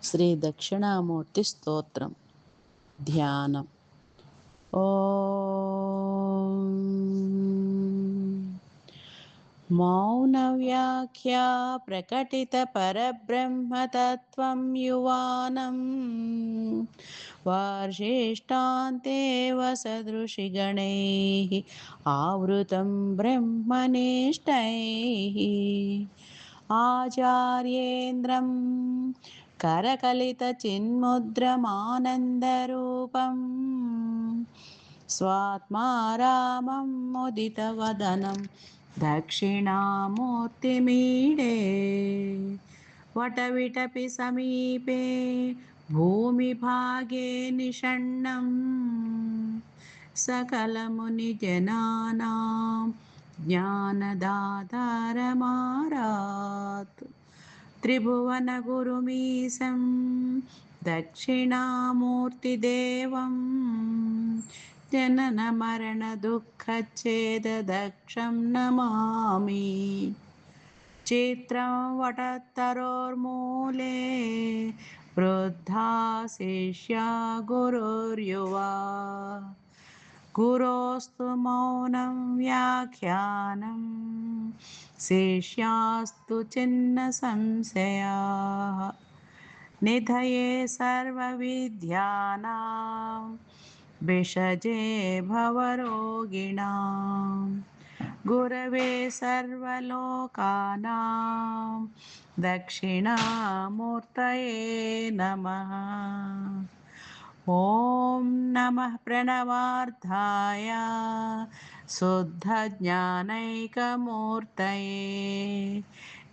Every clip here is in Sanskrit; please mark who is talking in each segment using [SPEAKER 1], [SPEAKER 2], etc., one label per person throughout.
[SPEAKER 1] శ్రీ దక్షిణామూర్తి స్తోత్రం. ధ్యానం. ఓం మౌన వ్యాఖ్యా ప్రకటిత పరబ్రహ్మతత్వం యువానం వార్షిష్టాంతేవ సదృశిగణైః ఆవృతం బ్రహ్మనిష్టైః ఆచార్యేంద్రం करकलितचिन्मुद्रमानन्दरूपं स्वात्मारामं मुदितवदनं दक्षिणामूर्तिमीडे वटविटपि समीपे भूमिभागे निषण्णं सकलमुनिजनानां ज्ञानदातारमारात् त्रिभुवनगुरुमीशं दक्षिणामूर्तिदेवं जननमरणदुःखच्छेददक्षं नमामि। चित्रं वटत्तरोर्मूले वृद्धा शिष्या गुरुर्युवा गुरोस्तु मौनं व्याख्यानं शिष्यास्तु छिन्नसंशयाः निधये सर्वविद्यानां भिषजे भवरोगिणां गुरवे सर्वलोकानां दक्षिणामूर्तये नमः। ॐ नमः प्रणवार्थाय शुद्धज्ञानैकमूर्तये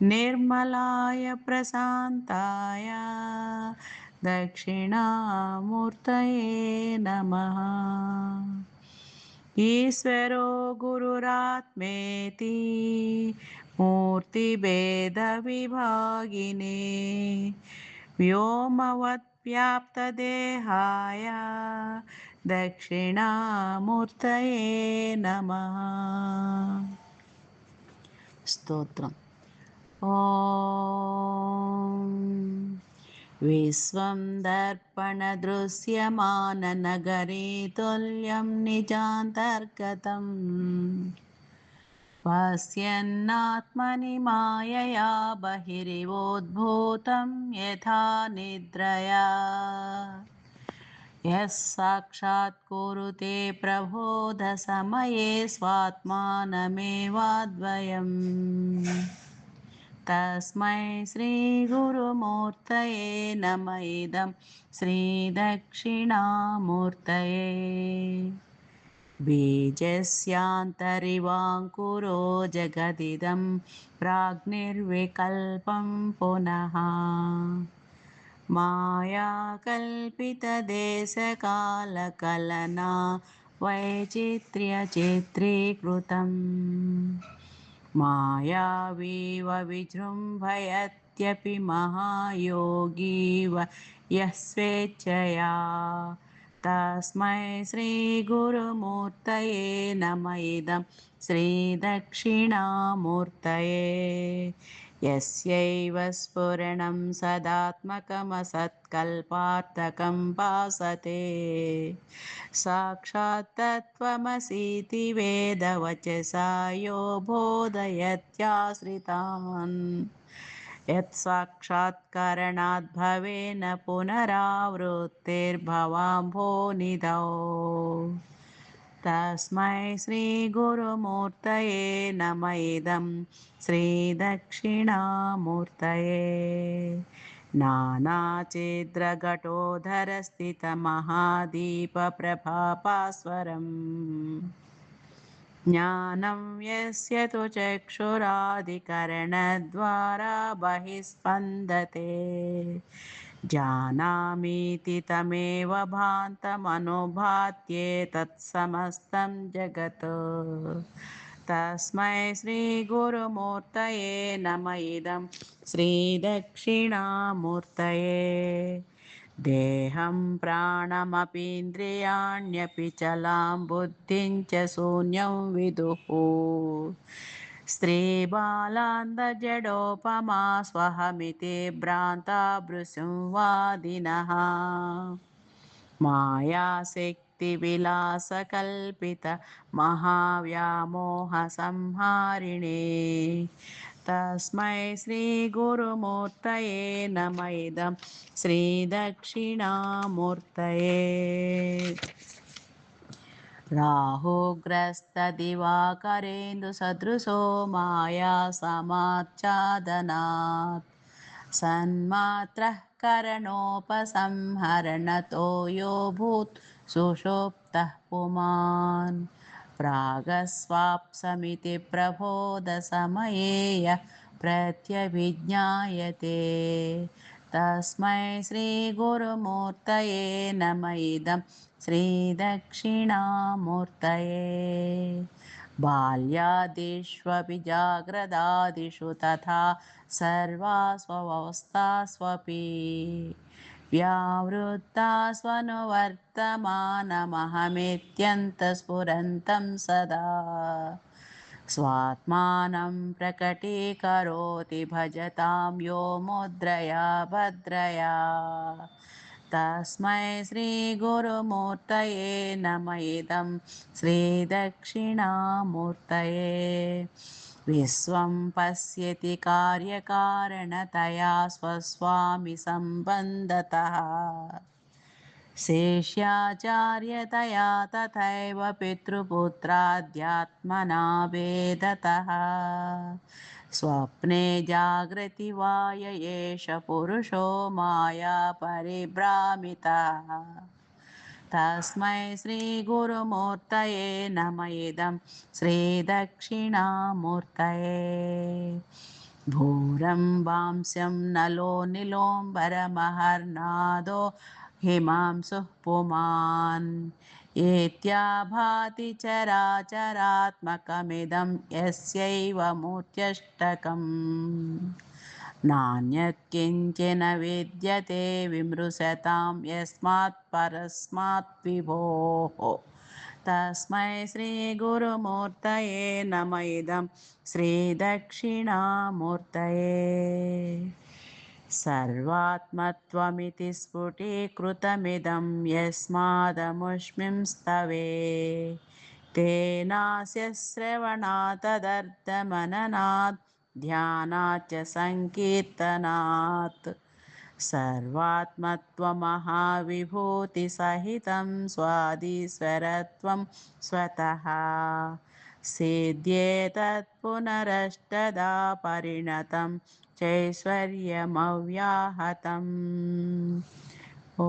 [SPEAKER 1] निर्मलाय प्रशान्ताय दक्षिणामूर्तये नमः। ईश्वरो गुरुरात्मेति मूर्तिभेदविभागिने व्योमवद्व्याप्तदेहाय दक्षिणामूर्तये नमः। స్తోత్రం. ఓం విశ్వం దర్పణదృశ్యమాననగరే తుల్యం నిజాంతర్గతం పశ్యన్నాత్మని మాయయా బహిరివోద్భూతం యథా నిద్రయా यः साक्षात् कुरुते प्रबोधसमये स्वात्मानमेवाद्वयम् तस्मै श्रीगुरुमूर्तये नम इदं श्रीदक्षिणामूर्तये बीजस्यान्तरिवाङ्कुरो जगदिदं प्राग्निर्विकल्पं पुनः मायाकल्पितदेशकालकलना वैचित्र्यचित्रीकृतं मायावीव विजृम्भयत्यपि महायोगीव यः स्वेच्छया तस्मै श्रीगुरुमूर्तये नम इदं श्रीदक्षिणामूर्तये यस्यैव स्फुरणं सदात्मकमसत्कल्पार्थकं भासते साक्षात् तत्त्वमसीति वेदवचसा यो बोधयत्याश्रितान् यत्साक्षात्कारणात् भवेन पुनरावृत्तिर्भवाम्भोनिधौ तस्मै श्रीगुरुमूर्तये नम इदं श्रीदक्षिणामूर्तये नानाचिद्रघटोधरस्थितमहादीपप्रभाभास्वरम् ज्ञानं यस्य तु चक्षुरादिकरणद्वारा बहिस्पन्दते जानामीति तमेव भान्तमनुभात्येतत्समस्तं जगत् तस्मै श्रीगुरुमूर्तये नम इदं श्रीदक्षिणामूर्तये देहं प्राणमपीन्द्रियाण्यपि चलां बुद्धिं च शून्यं विदुः स्त्रीबालान्दजडोपमा स्वहमिति भ्रान्ता भृशंवादिनः मायाशक्तिविलासकल्पित महाव्यामोहसंहारिणे तस्मै श्रीगुरुमूर्तये नम इदं श्रीदक्षिणामूर्तये राहुग्रस्तदिवाकरेन्दुसदृशो माया समाच्छादनात् सन्मात्रः करणोपसंहरणतो योऽभूत् सुषुप्तः पुमान् प्रागस्वाप्समिति प्रबोधसमये यः प्रत्यभिज्ञायते तस्मै श्रीगुरुमूर्तये नम इदं श्रीदक्षिणामूर्तये बाल्यादिष्वपि जाग्रदादिषु तथा सर्वास्वस्थास्वपि व्यावृत्तास्वनुवर्तमानमहमित्यन्तस्फुरन्तं सदा स्वात्मानं प्रकटीकरोति भजतां यो मुद्रया भद्रया तस्मै श्रीगुरुमूर्तये नम इदं श्रीदक्षिणामूर्तये विश्वं पश्यति कार्यकारणतया स्वस्वामि सम्बन्धतः शेष्याचार्यतया तथैव पितृपुत्राध्यात्मना वेदतः स्वप्ने जागृति वा य एष पुरुषो माया परिभ्रामितः तस्मै श्रीगुरुमूर्तये नम इदं श्रीदक्षिणामूर्तये भूरं वांस्यं नलो निलोम्बरमहर्नादो हिमांशुः पुमान् एत्याभाति चराचरात्मकमिदं यस्यैव मूर्त्यष्टकम् नान्यत्किञ्चिन विद्यते विमृशतां यस्मात् परस्मात् विभोः तस्मै श्रीगुरुमूर्तये नम इदं श्रीदक्षिणामूर्तये सर्वात्मत्वमिति स्फुटीकृतमिदं यस्मादमुष्मिं स्तवे तेनास्य श्रवणात् तदर्थमननात् ध्यानाच्च सङ्कीर्तनात् सर्वात्मत्वमहाविभूतिसहितं स्वादिस्वरत्वं स्वतः सिद्ध्येतत् पुनरष्टदा परिणतं चैश्वर्यमव्याहतम् ॐ